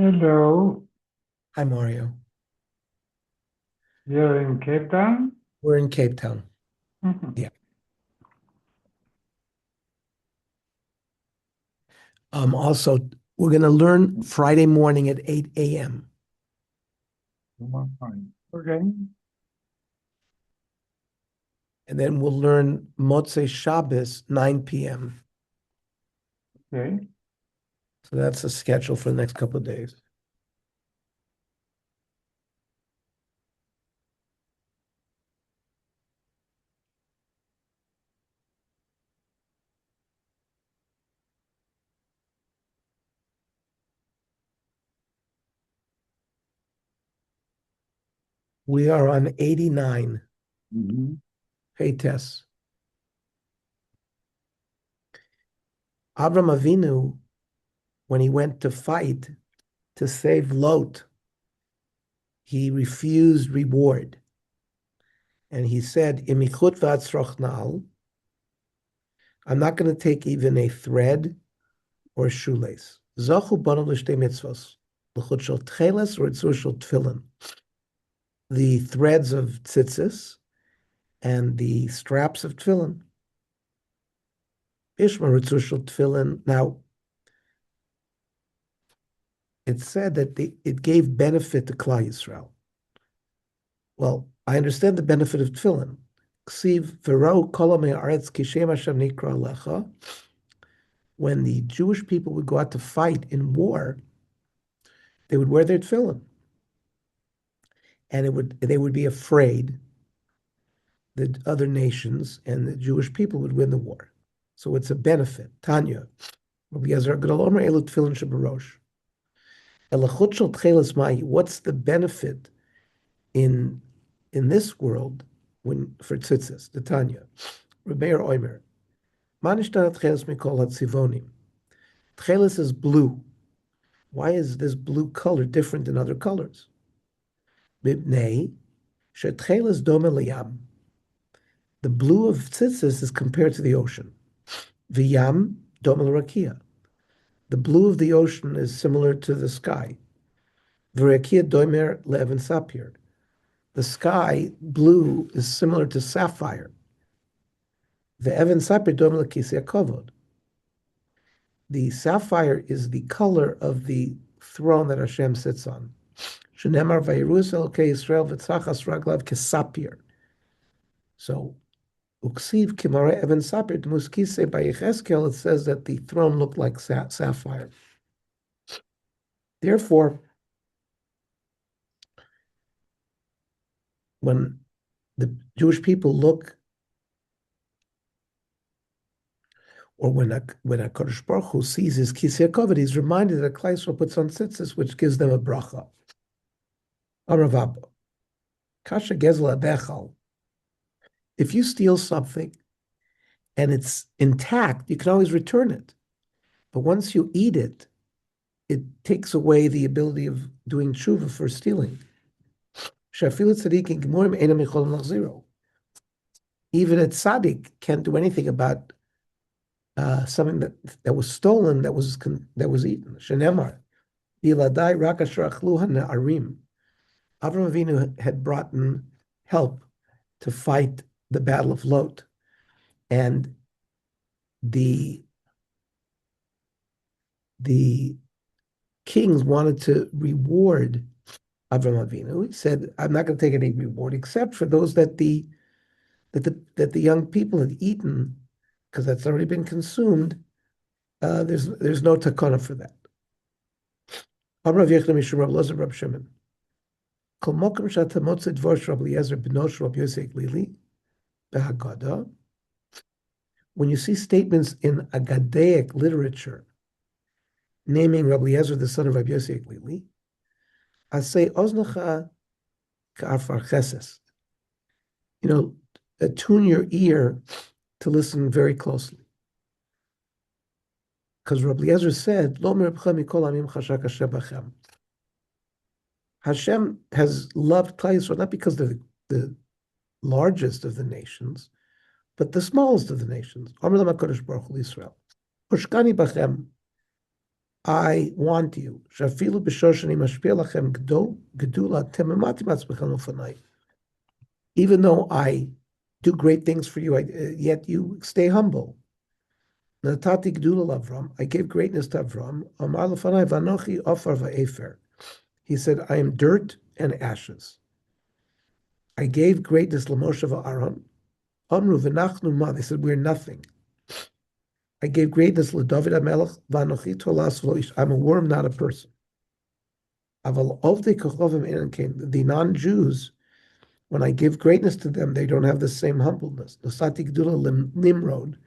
Hello, Hi, Mario. you're in Cape Town? We're in Cape Town. Mhm. Yeah. Also, we're going to learn Friday morning at 8 a.m. Fine. Okay, And then we'll learn Motzei Shabbos, 9 p.m. okay. So that's the schedule for the next couple of days. We are on 89. Mhm. Hey, Tess. Avram Avinu, when he went to fight to save Lot, he refused reward. And he said, "Imichut v'atzrochnal, I'm not going to take even a thread or shoelace. Zachu banu l'shtei mitzvos. L'chut shel tcheles or itzur shel tefillin. The threads of tzitzis and the straps of tefillin. Ishma itzur shel tefillin. Now, it said that it gave benefit to Klal Yisrael. Well, I understand the benefit of tefillin. Ksiv v'ro kol ha'me'aretz kishem Hashem nikra alecha. When the Jewish people would go out to fight in war, they would wear their tefillin. And they would be afraid the other nations and the Jewish people would win the war. So it's a benefit. Tanya, what's the benefit in this world when for tzitzis? The Tanya, Rebeir Oimer, Manishtanat Tchelis Mikol Hatzivonim. Tchelis is blue. Why is this blue color different than other colors? Mibnei Shetchelis Dome Liyam. The blue of tzitzis is compared to the ocean. V'yam Dome Rakia. The blue of the ocean is similar to the sky. V'rakia Doimer Le'evan Sapir. The sky blue is similar to sapphire. The Evan Sapir Doimer L'Kisei Kovod. The sapphire is the color of the throne that Hashem sits on. Shenemar Vayirus Elokei Yisrael V'tzachas Raglav Kesapir. So Uksiv Kimare Evan Sapir Dmuskise by Yecheskel, it says that the throne looked like sapphire. Therefore, when the Jewish people look, or when a Kodesh Baruch Hu sees his Kisei Kovod, he's reminded that Klal Yisrael puts on tzitzis, which gives them a bracha. Amrav Kasha Gezel Adechal. If you steal something and it's intact, you can always return it. But once you eat it, it takes away the ability of doing tshuva for stealing. Even a tzaddik can't do anything about something that was stolen that was eaten. Shenemar, Biladai Rakasher Achluha Na'arim. Avram Avinu had brought in help to fight the Battle of Lot, and the kings wanted to reward Avram Avinu. He said, "I'm not going to take any reward except for those that the young people had eaten, because that's already been consumed. There's no takana for that." Amrav Yechon Mishum Rav Lozer Rav Shimon. Kol mokum shata motze dvar Rav Eliezer b'nosh Rav Yosef Lili behaggadah. When you see statements in Agadaic literature naming Rabbi Eliezer the son of Rabbi Yosef Lili, I say oznecha ka'afar cheses. Attune your ear to listen very closely. Because Rabbi Eliezer said, Lo merabcha mikol amim chashak Hashem b'chem. Hashem has loved Klal Yisrael not because they're the largest of the nations, but the smallest of the nations. Amar lam HaKadosh Baruch Hu Yisrael. Hoshkani b'chem. I want you. Shafilu b'shoshani mashpia lachem gedula tememati matzmechem ufanai. Even though I do great things for you, yet you stay humble. Natati gedula Avram. I gave greatness to Avram. Amar lefanai vanochi ofar va'efer. He said, I am dirt and ashes. I gave greatness l'Moshe va'Aaron. Amru v'nachnu ma. They said, we're nothing. I gave greatness l'David HaMelech v'anochi tolas v'lo ish. I'm a worm, not a person. Aval ovdei kochovim enan kain. The non-Jews, when I give greatness to them, they don't have the same humbleness. Nosati gdula Nimrod.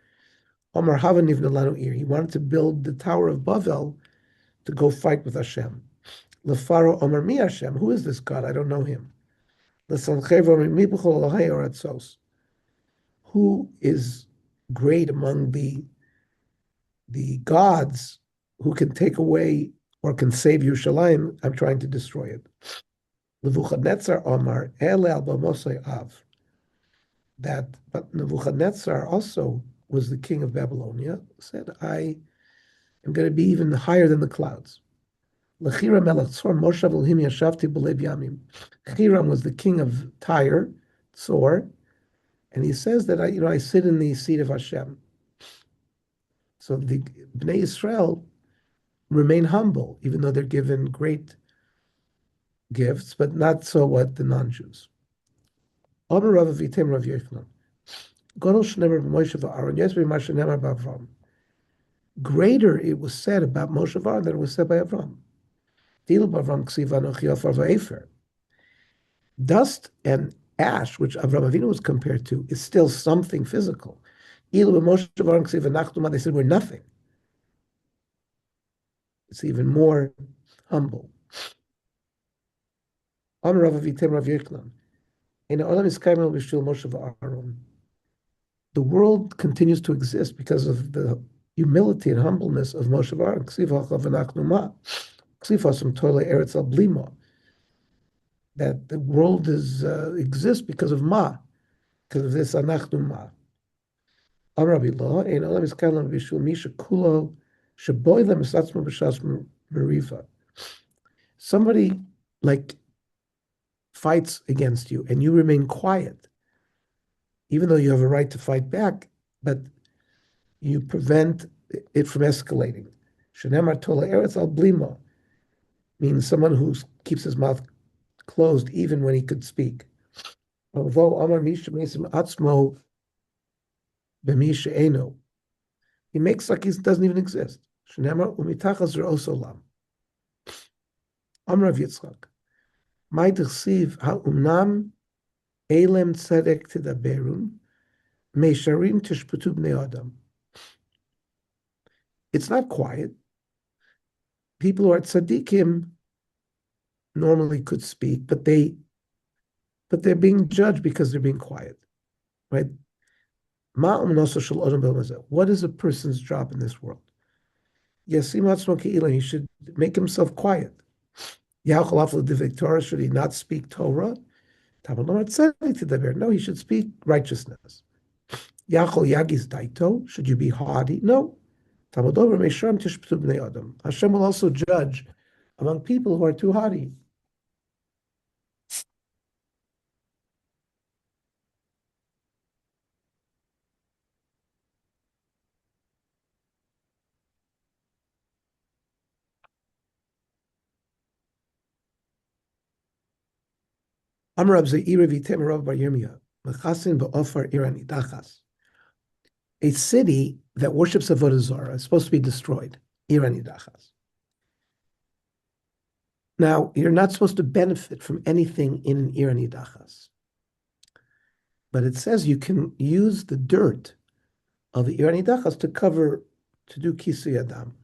Omar hava nivna lanu ir. He wanted to build the Tower of Bavel to go fight with Hashem. Lefaro Omar mi Hashem. Who is this God? I don't know him. Lesanchev Omar mi b'chol Elohei oratzos. Who is great among the gods who can take away or can save Yerushalayim? I'm trying to destroy it. Nebuchadnezzar Omar Ele al b'mosei Av. But Nebuchadnezzar also was the king of Babylonia. Said, I am going to be even higher than the clouds. L'chira melech Tzor Moshav Elohim yashavti b'lev yamim. Chiram was the king of Tyre, Tzor, and he says that I sit in the seat of Hashem. So the Bnei Israel remain humble, even though they're given great gifts, but not so what the non-Jews. Omer Rav Avitem Rav Yochanan. Godol shnemer b'Moshe v'Aaron yesvei ma shenemar b'Avram. Greater it was said about Moshe v'Aaron than it was said by Avram. Dilu b'Avram ksiv anochi ofar va'efer. Dust and ash, which Avram Avinu was compared to, is still something physical. Ilu b'Moshe v'Aaron ksiv anachnu ma. They said we're nothing. It's even more humble. Amar Rav Avitem Rav Yochanan. In Olam Iskaimel B'Shul Moshe v'Aaron. The world continues to exist because of the humility and humbleness of Moshe v'Aaron. Ksiv ha'chav v'nachnu ma. Ksiv ha'sum toile eretz al bli ma. That the world exists because of ma, because of this anachnu ma. Amar Rabbi Lo, in Olam Iskaimel B'Shul Misha Kulo Sheboy Lem Esatzmo B'Shas Meriva. Somebody like fights against you and you remain quiet, even though you have a right to fight back, but you prevent it from escalating. Shenemar tola eretz al blimo means someone who keeps his mouth closed even when he could speak. Although Amar Misha Mesim Atzmo B'Misha Eno, he makes like he doesn't even exist. Shenemar umitachas re'osolam. Amar Rav Yitzchak. My dechsiv ha'umnam elem tzedek tidaberun meisharim tishputu bnei adam. It's not quiet. People who are tzaddikim normally could speak, but they're being judged because they're being quiet, right? What is a person's job in this world? He should make himself quiet. Should he not speak Torah? No, he should speak righteousness. Should you be haughty? No. Hashem will also judge among people who are too haughty. A city that worships Avodah Zarah is supposed to be destroyed. Now, you're not supposed to benefit from anything in an Iranidachas. But it says you can use the dirt of the Iranidachas to do Kisui Adam.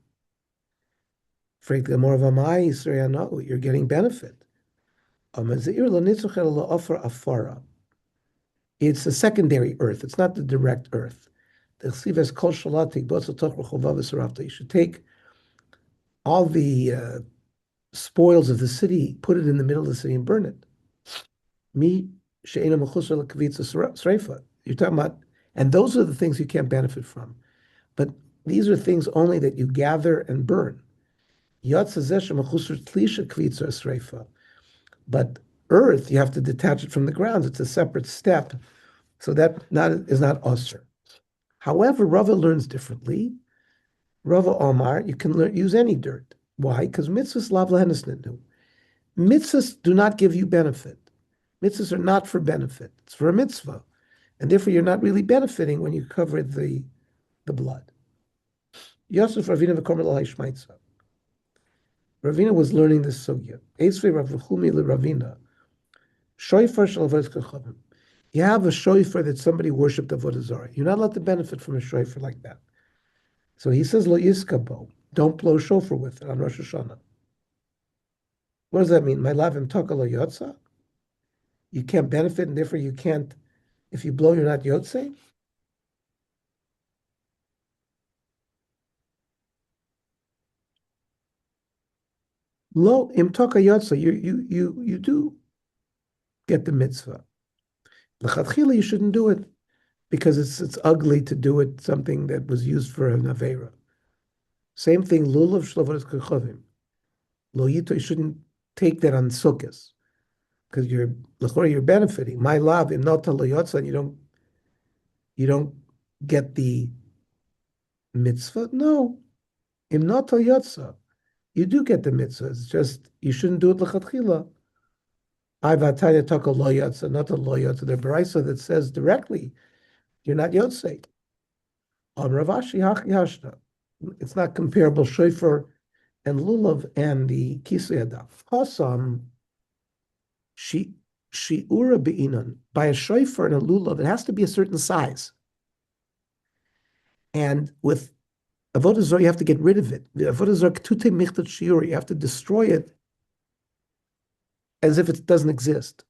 You're getting benefit. It's a secondary earth. It's not the direct earth. You should take all the spoils of the city, put it in the middle of the city and burn it. You're talking about, and those are the things you can't benefit from. But these are things only that you gather and burn. Yotza zeh shemachusur tlisha kvitza sreifa. But earth, you have to detach it from the ground. It's a separate step. So that is not osir. However, Rava learns differently. Rava Omar, you can use any dirt. Why? Because mitzvahs lav lahenis nitnu. Mitzvahs do not give you benefit. Mitzvahs are not for benefit. It's for a mitzvah. And therefore, you're not really benefiting when you cover the blood. Yosef Ravina v'komer l'hai shmaitza. Ravina was learning this sugya. Esvei Rav Chumi Ravina. Shoifar shel avodas kachavim. You have a shofar that somebody worshipped avodah zarah. You're not allowed to benefit from a shofar like that. So he says lo yiskabo. Don't blow shofar with it on Rosh Hashanah. What does that mean? My lavim taka lo yotza. You can't benefit, and therefore you can't. If you blow, you're not yotze. Lo im taka yotza. You do get the mitzvah. L'chadchila, you shouldn't do it because it's ugly to do it something that was used for an avera. Same thing. Lulav shlovadas kachavim. Lo yito. You shouldn't take that on sukkahs because you're benefiting. My love im nota lo yotza. You don't get the mitzvah. No, im nota yotza. You do get the mitzvah. It's just you shouldn't do it l'chadchila. I vatanya taka lo yotza, not a lo yotza. The baraisa that says directly, you're not yotze. On Ravashi hachi hashna. It's not comparable shofar and lulav and the kisei adaf. Hasam shiura be'inan. By a shofar and a lulav, it has to be a certain size. And with avodah zarah, you have to get rid of it. Avodah zarah ktute michtat shiur. You have to destroy it as if it doesn't exist.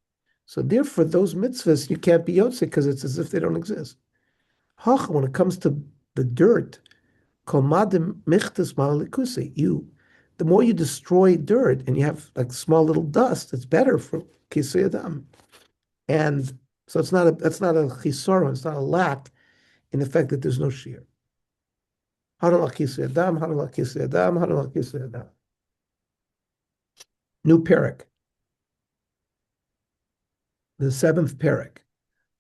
So therefore, those mitzvahs, you can't be yotze because it's as if they don't exist. When it comes to the dirt, the more you destroy dirt and you have like small little dust, it's better for kisei adam. And so that's not a chisaron, it's not a lack in the fact that there's no shear. New parak. The seventh parak,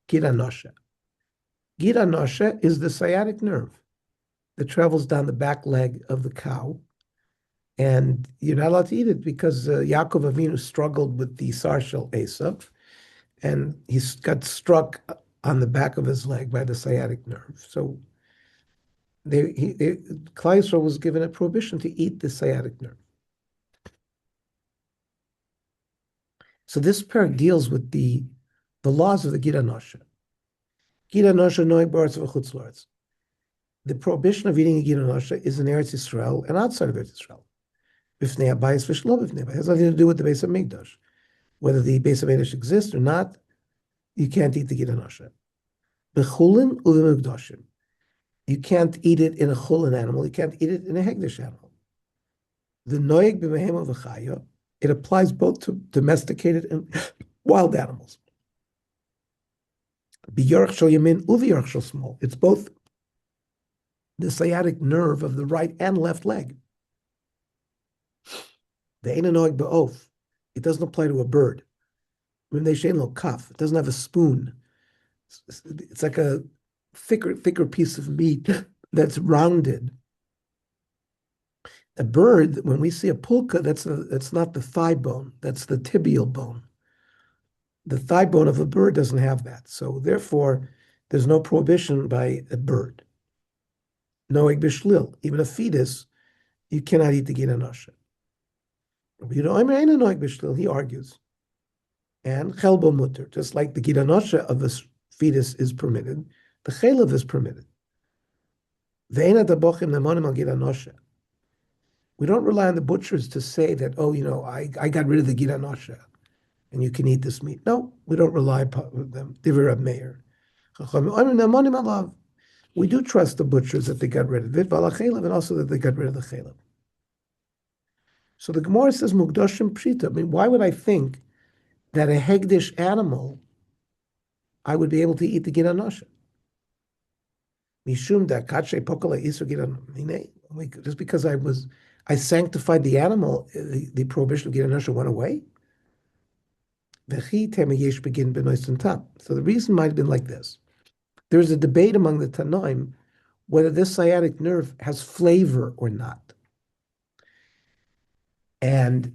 Gira Nosha. Gira Nosha is the sciatic nerve that travels down the back leg of the cow. And you're not allowed to eat it because Yaakov Avinu struggled with the sarshel Esav, and he got struck on the back of his leg by the sciatic nerve. So Klal Yisrael was given a prohibition to eat the sciatic nerve. So this parak deals with the laws of the Gira Nosha. Gira Nosha noig b'aretz v'chutz la'aretz. The prohibition of eating a Gira Nosha is in Eretz Yisrael and outside of Eretz Yisrael. B'fnei habayis v'shlo b'fnei habayis. It has nothing to do with the Beis HaMikdash. Whether the Beis HaMikdash exists or not, you can't eat the Gira Nosha. B'chulin u'v'mikdashim. You can't eat it in a chulin animal. You can't eat it in a hegdish animal. The noig b'mehema v'chaya, it applies both to domesticated and wild animals. B'yorach shel yamin u'v'yorach shel small. It's both the sciatic nerve of the right and left leg. The eina noig ba'of. It doesn't apply to a bird. When they shein lo kaf, it doesn't have a spoon. It's like a thicker piece of meat that's rounded. A bird, when we see a pulka, that's not the thigh bone, that's the tibial bone. The thigh bone of a bird doesn't have that. So therefore, there's no prohibition by a bird. Noeg b'shlil, even a fetus, you cannot eat the Gira Nosha. You know, noeg b'shlil, he argues. And chelbo mutter, just like the Gira Nosha of a fetus is permitted, the chelav is permitted. Ve'ena dabochim nemonim al Gira Nosha. We don't rely on the butchers to say that, oh, you know, I got rid of the Gira Nosha and you can eat this meat. No, we don't rely upon them. Divrei Meir. We do trust the butchers that they got rid of it, and also that they got rid of the chelav. So the Gemara says, Mugdoshim Pshita. I mean, why would I think that a hegdish animal, I would be able to eat the Gira Nosha? Mishum da kache pokola isu Gira. Just because I was I sanctified the animal, the prohibition of Gid Anasha went away. So the reason might have been like this. There's a debate among the Tanoim whether this sciatic nerve has flavor or not. And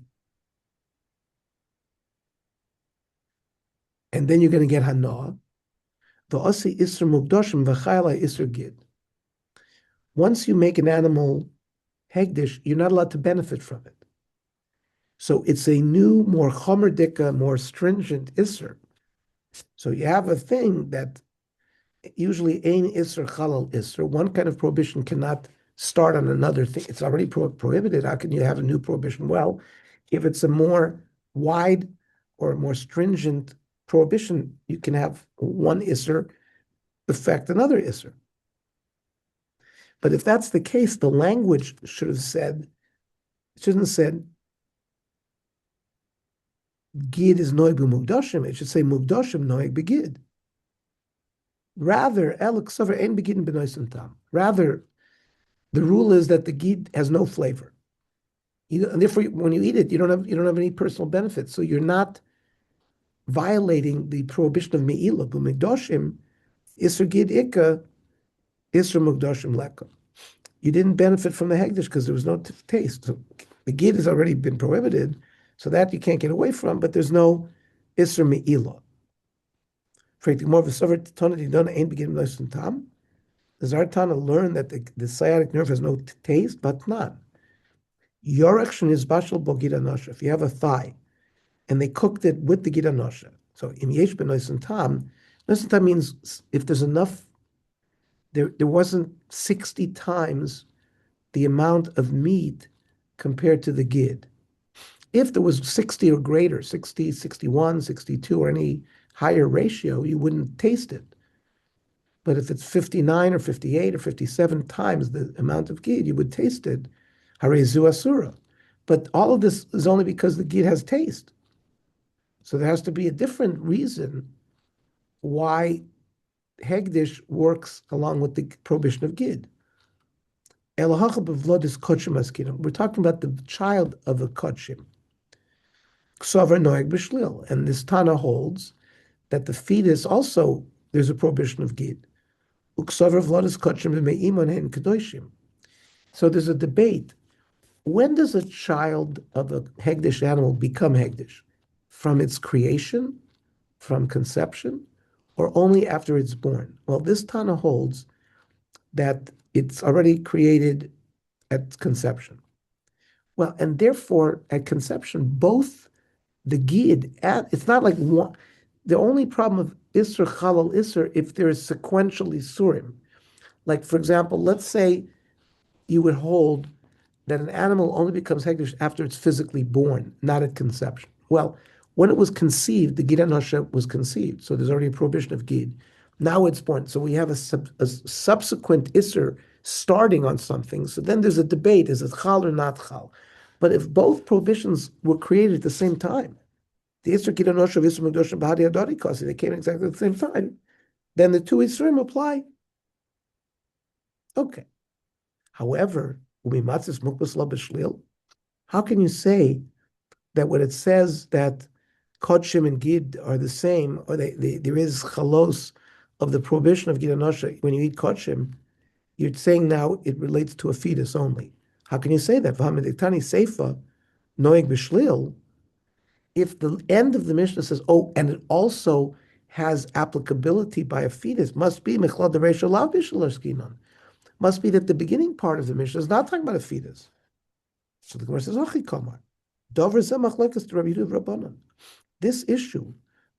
then you're going to get Hanoah. The Osi Isser Mugdoshim V'chayla Isser Gid. Once you make an animal hegdish, you're not allowed to benefit from it. So it's a new, more chomerdika, more stringent Isser. So you have a thing that usually ein Isser Chalal Isser. One kind of prohibition cannot start on another thing. It's already prohibited. How can you have a new prohibition? Well, if it's a more wide or a more stringent prohibition, you can have one Isser affect another Isser. But if that's the case, the language should have said, it shouldn't have said, Gid is noig b'mugdoshim. It should say mugdoshim noig begid. Rather, Rather, the rule is that the gid has no flavor, and therefore, when you eat it, you don't have any personal benefit. So you're not violating the prohibition of me'ilah. B'mugdoshim isur gid ikka isur mugdoshim leka. You didn't benefit from the hegdish because there was no taste. So the gid has already been prohibited, so that you can't get away from. But there's no isur me'ilah. Does our Tana learn that the sciatic nerve has no taste? But none. Your action is bashal bo gid anosha. If you have a thigh and they cooked it with the gid anosha, so im yesh ben noisin tam means if there's enough, there wasn't 60 times the amount of meat compared to the gid. If there was 60 or greater, 60, 61, 62, or any higher ratio, you wouldn't taste it. But if it's 59 or 58 or 57 times the amount of gid, you would taste it. Harezu asura. But all of this is only because the gid has taste. So there has to be a different reason why hegdish works along with the prohibition of gid. We're talking about the child of a kodshim. And this Tana holds that the fetus also, there's a prohibition of gid. So there's a debate. When does a child of a hegdish animal become hegdish? From its creation, from conception, or only after it's born? Well, this Tana holds that it's already created at conception. Well, and therefore, at conception, both the gid and it's not like one. The only problem of Isser Chalal Isser if there is sequential Isurim. Like, for example, let's say you would hold that an animal only becomes hegdish after it's physically born, not at conception. Well, when it was conceived, the Gid Anosha was conceived, so there's already a prohibition of Gid. Now it's born, so we have a subsequent Isser starting on something, so then there's a debate, is it Chal or not Chal? But if both prohibitions were created at the same time, the Isser Gid Anosha of Isser Megdoshim Bahadi Adari Kasi, they came exactly at the same time, then the two Isserim apply. Okay. However, how can you say that when it says that Kodshim and Gid are the same, or there is chalos of the prohibition of Gid Anosha when you eat Kodshim, you're saying now it relates to a fetus only. How can you say that? Seifa, Noeg B'Shlil, if the end of the Mishnah says, oh, and it also has applicability by a fetus, must be Mechlad Dereisha Lav B'Shel Skinon. Must be that the beginning part of the Mishnah is not talking about a fetus. So the Gemara says, this issue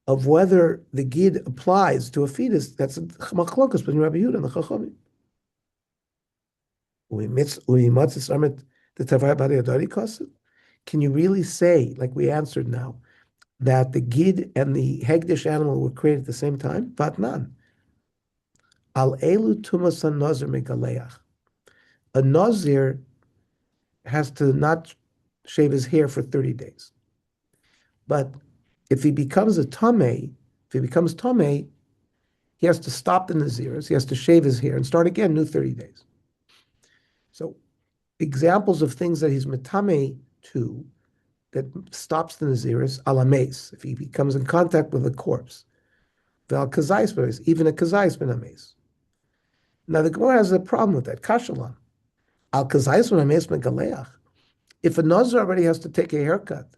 of whether the gid applies to a fetus, that's a machlokas between Rabbi Yehuda and the Chachamim. Can you really say, like we answered now, that the gid and the hegdish animal were created at the same time? Vatnan. Al elu tumas nazir megaleach. A nazir has to not shave his hair for 30 days. But if he becomes tameh, he has to stop the naziris, he has to shave his hair and start again, new 30 days. So examples of things that he's metame to that stops the Naziris, alames, if he comes in contact with a corpse. Val kazais benames, even a kazais benames. Now the Gemara has a problem with that. Kashalam. Al kazais benames megaleach. If a Nazir already has to take a haircut,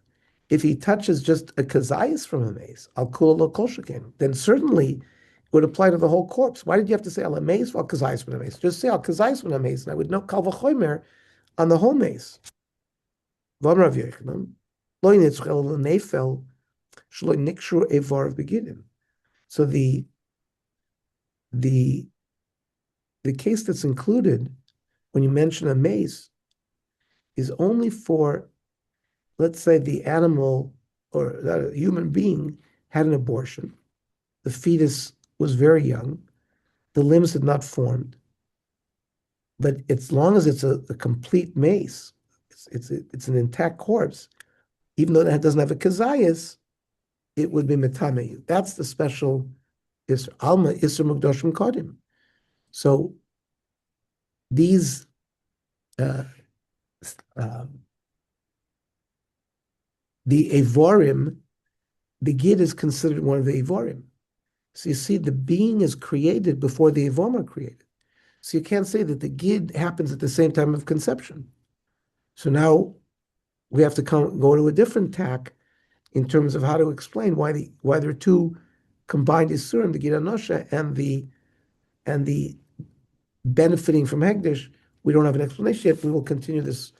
if he touches just a kazayas from a mace, al kula kol shekain, then certainly it would apply to the whole corpse. Why did you have to say al mace al kazayas from a mace? Just say al kazayas from a mace, and I would know kal v'chomer on the whole mace. Lo yinitzchel l'nefel shlo nikshur evar beginim. So the the case that's included when you mention a mace is only for, let's say, the animal or a human being had an abortion. The fetus was very young. The limbs had not formed. But as long as it's a complete mace, it's an intact corpse, even though that doesn't have a kazayas, it would be metameyu. That's the special isra. Alma isra mukdoshim kodim. So these the Evorim, the Gid is considered one of the Evorim. So you see, the being is created before the Evorim are created. So you can't say that the Gid happens at the same time of conception. So now we have to go to a different tack in terms of how to explain why there are two combined Isurim, the Gid Anosha and the benefiting from Hegdish. We don't have an explanation yet. We will continue this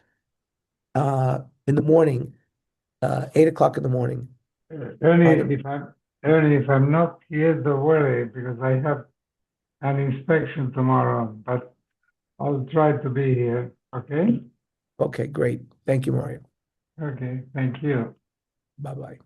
in the morning, 8 o'clock in the morning. Ernie, if I'm not here, don't worry, because I have an inspection tomorrow, but I'll try to be here, okay? Okay, great. Thank you, Mario. Okay, thank you. Bye-bye.